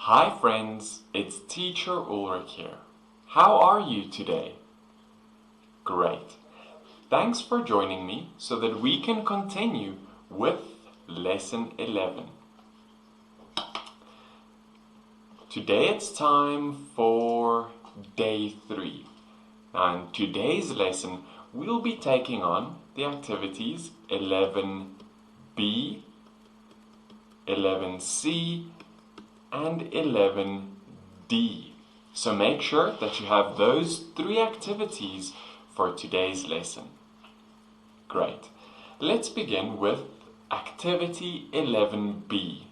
Hi friends, it's Teacher Ulrich here. How are you today? Great. Thanks for joining me so that we can continue with Lesson 11. Today it's time for Day 3. Now in today's lesson, we'll be taking on the activities 11B, 11C, and 11D. So make sure that you have those 3 activities for today's lesson. Great. Let's begin with activity 11B.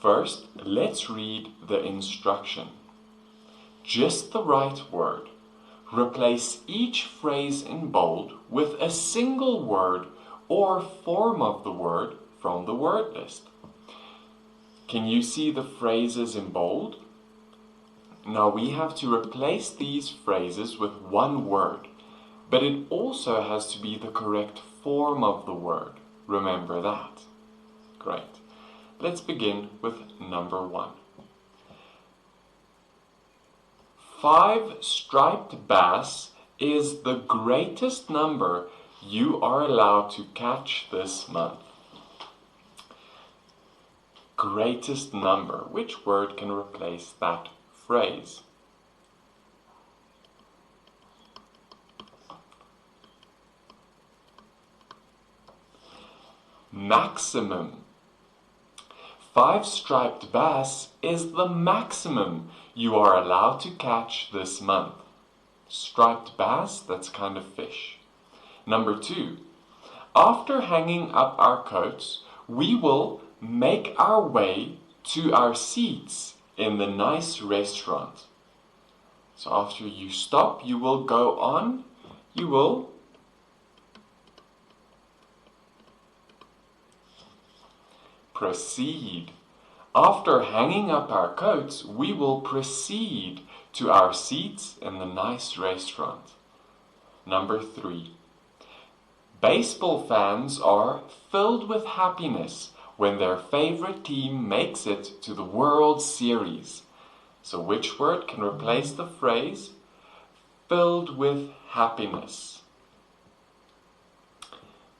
First, let's read the instruction. Just the right word. Replace each phrase in bold with a single word or form of the word from the word list. Can you see the phrases in bold? Now we have to replace these phrases with one word, but it also has to be the correct form of the word. Remember that. Great. Let's begin with number 1. 5 striped bass is the greatest number you are allowed to catch this month. Greatest number. Which word can replace that phrase? Maximum. 5 striped bass is the maximum you are allowed to catch this month. Striped bass, that's kind of fish. Number 2. After hanging up our coats, we will make our way to our seats in the nice restaurant. So after you stop, you will go on, you will proceed. After hanging up our coats, we will proceed to our seats in the nice restaurant. Number 3. Baseball fans are filled with happiness when their favorite team makes it to the World Series. So which word can replace the phrase filled with happiness?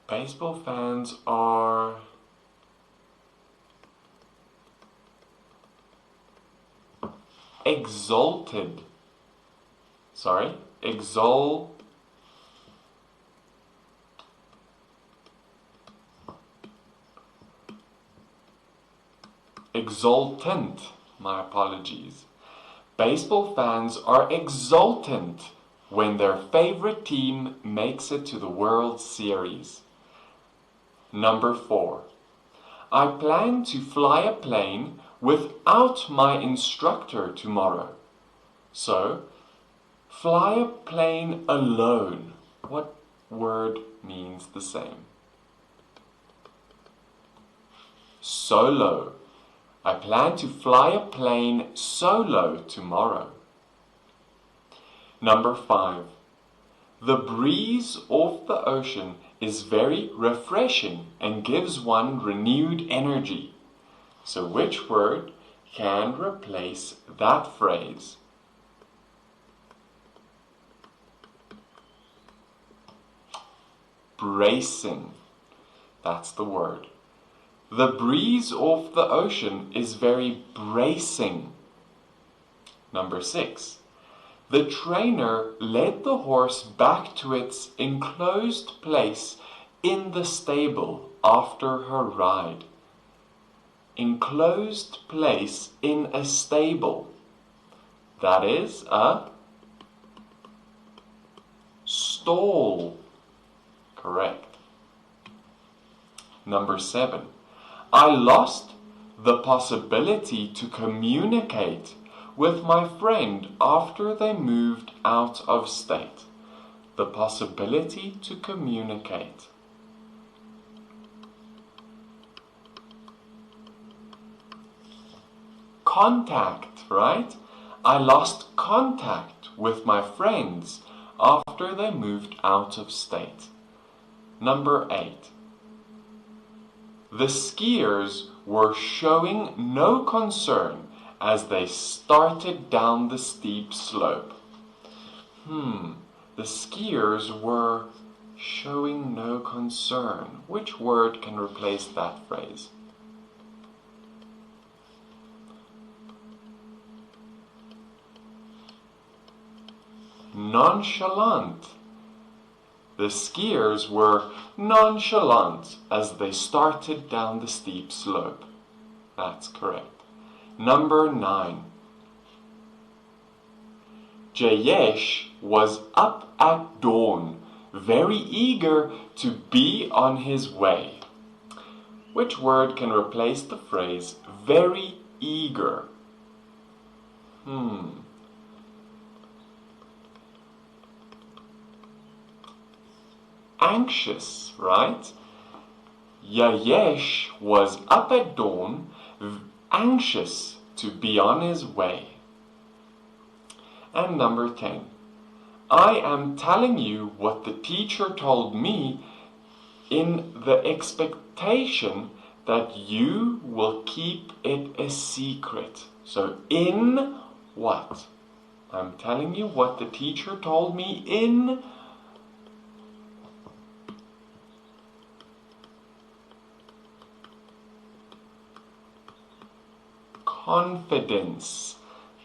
Baseball fans are exalted. Exultant. My apologies. Baseball fans are exultant when their favorite team makes it to the World Series. Number 4. I plan to fly a plane without my instructor tomorrow. So, fly a plane alone. What word means the same? Solo. I plan to fly a plane solo tomorrow. Number 5. The breeze off the ocean is very refreshing and gives one renewed energy. So which word can replace that phrase? Bracing. That's the word. The breeze off the ocean is very bracing. Number 6. The trainer led the horse back to its enclosed place in the stable after her ride. Enclosed place in a stable. That is a stall. Correct. Number 7. I lost the possibility to communicate with my friend after they moved out of state. The possibility to communicate. Contact, right? I lost contact with my friends after they moved out of state. Number 8. The skiers were showing no concern as they started down the steep slope. The skiers were showing no concern. Which word can replace that phrase? Nonchalant. The skiers were nonchalant as they started down the steep slope. That's correct. Number 9. Jayesh was up at dawn, very eager to be on his way. Which word can replace the phrase very eager? Anxious, right? Jayesh was up at dawn, anxious to be on his way. And number 10. I am telling you what the teacher told me in the expectation that you will keep it a secret. So in what? I'm telling you what the teacher told me in confidence.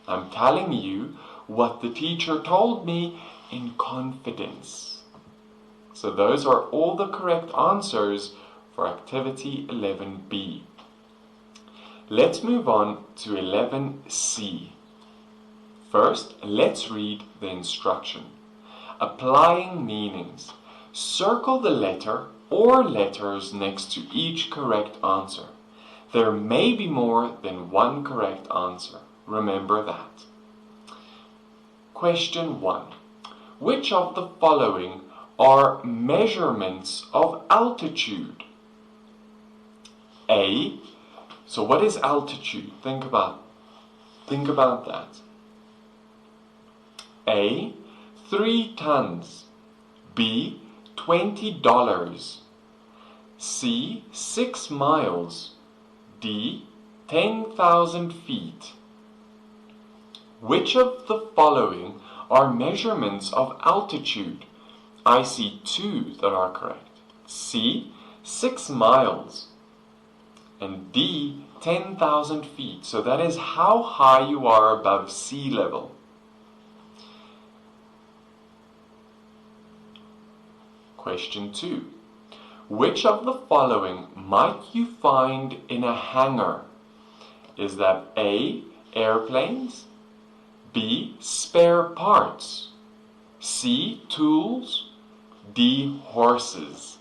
I'm telling you what the teacher told me in confidence. So those are all the correct answers for activity 11B. Let's move on to 11C. First, let's read the instruction. Applying meanings. Circle the letter or letters next to each correct answer. There may be more than one correct answer. Remember that. Question 1. Which of the following are measurements of altitude? A. So what is altitude? Think about that. A. 3 tons. B. $20. C. 6 miles. D. 10,000 feet. Which of the following are measurements of altitude? I see 2 that are correct. C. 6 miles. And D. 10,000 feet. So that is how high you are above sea level. Question 2. Which of the following might you find in a hangar? Is that A. Airplanes, B. Spare parts, C. Tools, D. Horses?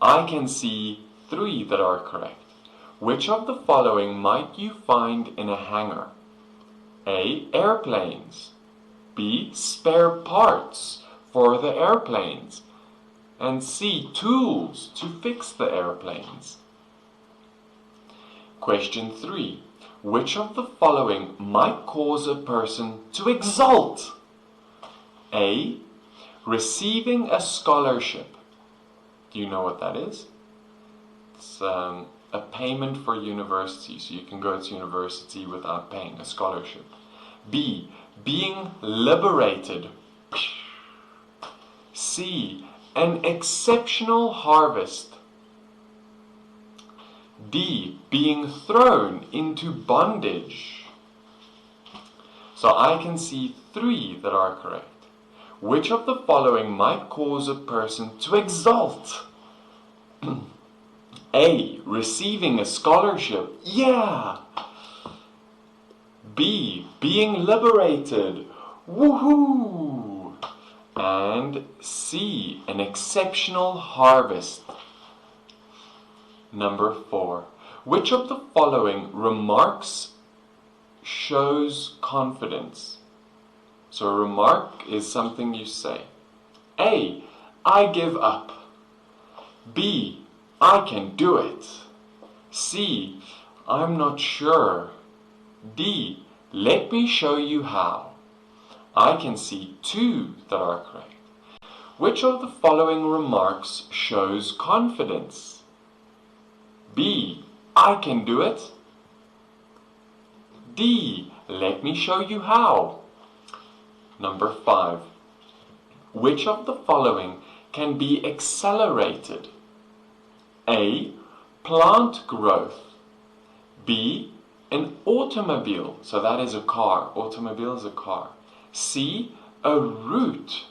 I can see 3 that are correct. Which of the following might you find in a hangar? A. Airplanes, B. Spare parts for the airplanes, and C. Tools to fix the airplanes. Question 3. Which of the following might cause a person to exult? A. Receiving a scholarship. Do you know what that is? It's a payment for university, so you can go to university without paying, a scholarship. B. Being liberated. C. An exceptional harvest. D. Being thrown into bondage. So I can see 3 that are correct. Which of the following might cause a person to exult? A. Receiving a scholarship. Yeah! B. Being liberated. Woohoo! And C. An exceptional harvest. Number 4. Which of the following remarks shows confidence? So a remark is something you say. A. I give up. B. I can do it. C. I'm not sure. D. Let me show you how. I can see 2 that are correct. Which of the following remarks shows confidence? B. I can do it. D. Let me show you how. Number 5. Which of the following can be accelerated? A. Plant growth. B. An automobile. So that is a car. Automobile is a car. C. A root.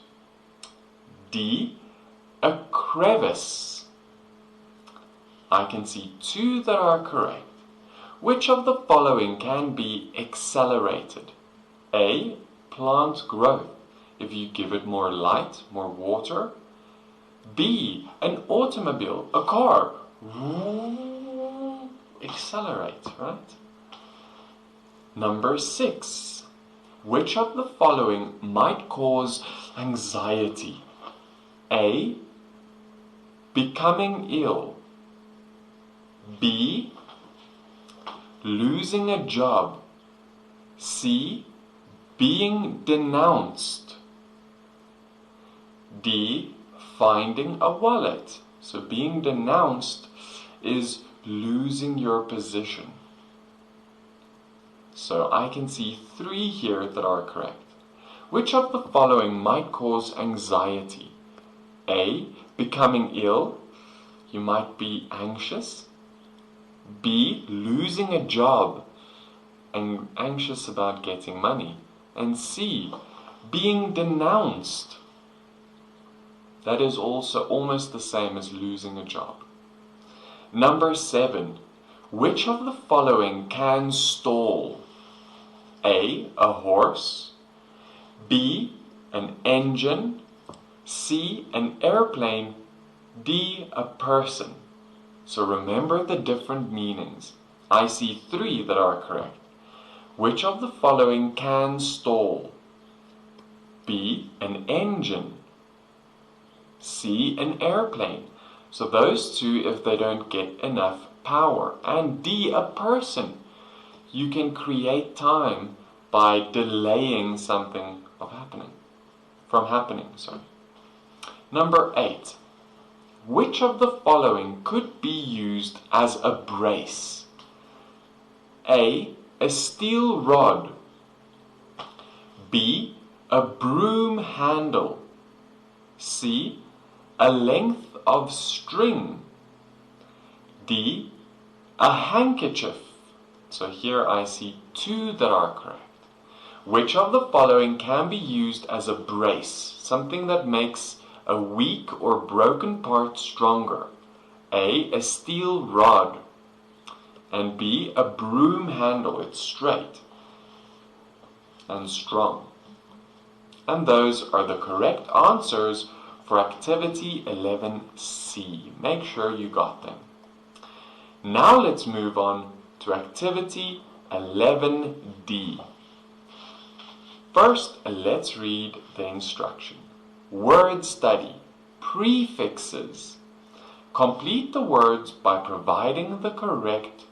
D. A crevice. I can see 2 that are correct. Which of the following can be accelerated? A. Plant growth. If you give it more light, more water. B. An automobile, a car. Accelerate, right? Number 6. Which of the following might cause anxiety? A. Becoming ill. B. Losing a job. C. Being denounced. D. Finding a wallet. So being denounced is losing your position. So I can see 3 here that are correct. Which of the following might cause anxiety? A. Becoming ill. You might be anxious. B. Losing a job and anxious about getting money. And C. Being denounced. That is also almost the same as losing a job. Number 7. Which of the following can stall? A. A horse. B. An engine. C. An airplane. D. A person. So remember the different meanings. I see 3 that are correct. Which of the following can stall? B. An engine. C. An airplane. So those 2 if they don't get enough power. And D. A person. You can create time by delaying something from happening. Number 8. Which of the following could be used as a brace? A. A steel rod. B. A broom handle. C. A length of string. D. A handkerchief. So here I see 2 that are correct. Which of the following can be used as a brace? Something that makes a weak or broken part stronger. A. A steel rod. And B. A broom handle. It's straight and strong. And those are the correct answers for activity 11C. Make sure you got them. Now let's move on to activity 11D. First, let's read the instruction. Word study. Prefixes. Complete the words by providing the correct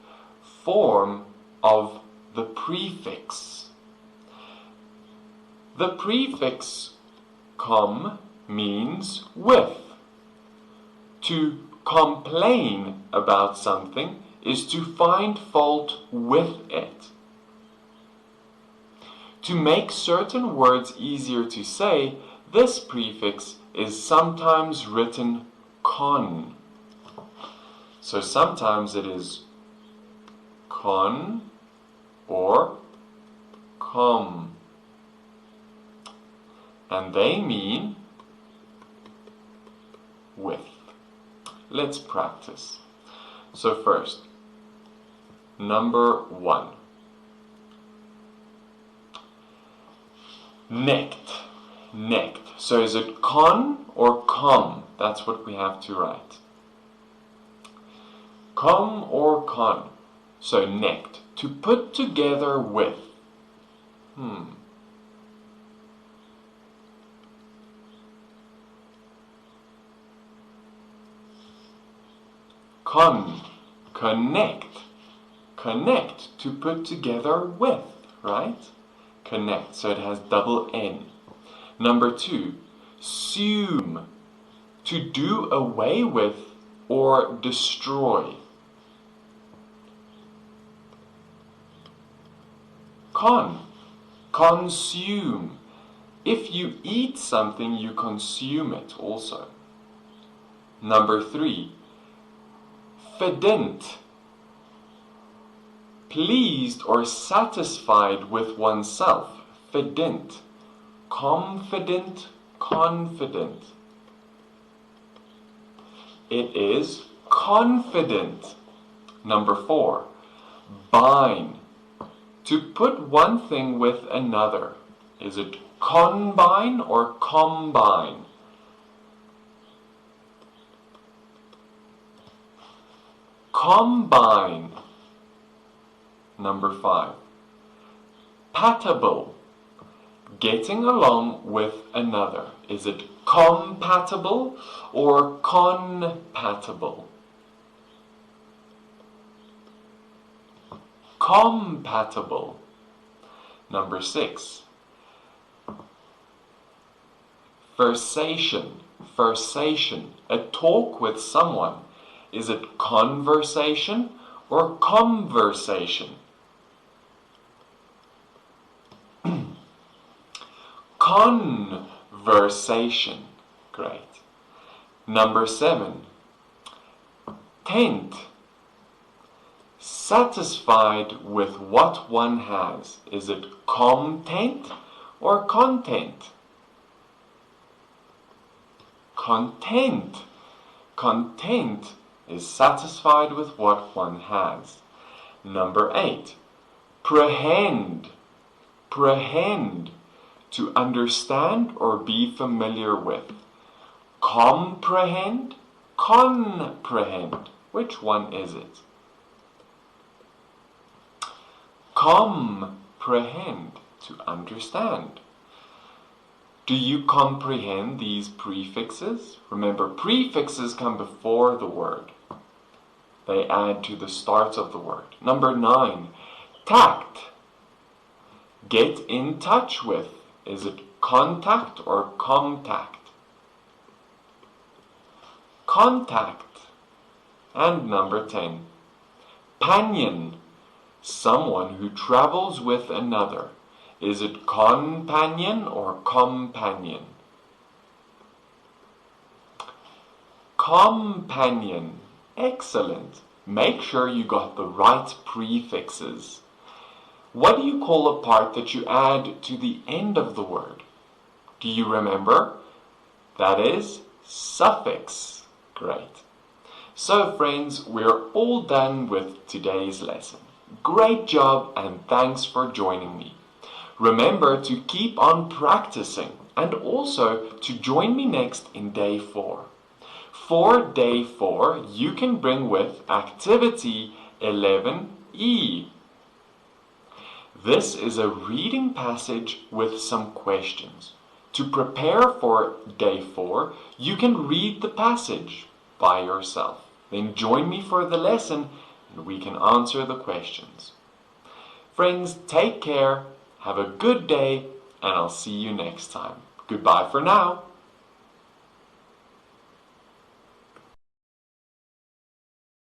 form of the prefix. The prefix com means with. To complain about something is to find fault with it. To make certain words easier to say, this prefix is sometimes written con. So sometimes it is con or com. And they mean with. Let's practice. So first, number 1. Necked. Necked. So is it con or com? That's what we have to write. Com or con. So necked. To put together with. Con. Connect. Connect. To put together with. Right? Connect. So it has double N. Number 2. Sume. To do away with or destroy. consume. If you eat something, you consume it also. Number 3, verdient. Pleased or satisfied with oneself. Verdient. Confident, confident. It is confident. Number 4, bine. To put one thing with another. Is it combine or combine? Combine. Number 5, patable. Getting along with another. Is it compatible or compatible? Compatible. Number 6, versation. Versation. A talk with someone. Is it conversation or conversation? Conversation. Great. Number 7, tent. Satisfied with what one has. Is it content or content? Content. Content is satisfied with what one has. Number 8, prehend. Prehend. To understand or be familiar with. Comprehend, comprehend. Which one is it? Comprehend, to understand. Do you comprehend these prefixes? Remember, prefixes come before the word. They add to the start of the word. Number 9, tact. Get in touch with. Is it contact or contact? Contact. And number 10, panion. Someone who travels with another. Is it companion or companion? Companion. Excellent. Make sure you got the right prefixes. What do you call a part that you add to the end of the word? Do you remember? That is suffix. Great. So friends, we're all done with today's lesson. Great job and thanks for joining me. Remember to keep on practicing and also to join me next in day 4. For day 4, you can bring with activity 11E. This is a reading passage with some questions. To prepare for day 4, you can read the passage by yourself. Then join me for the lesson and we can answer the questions. Friends, take care, have a good day, and I'll see you next time. Goodbye for now.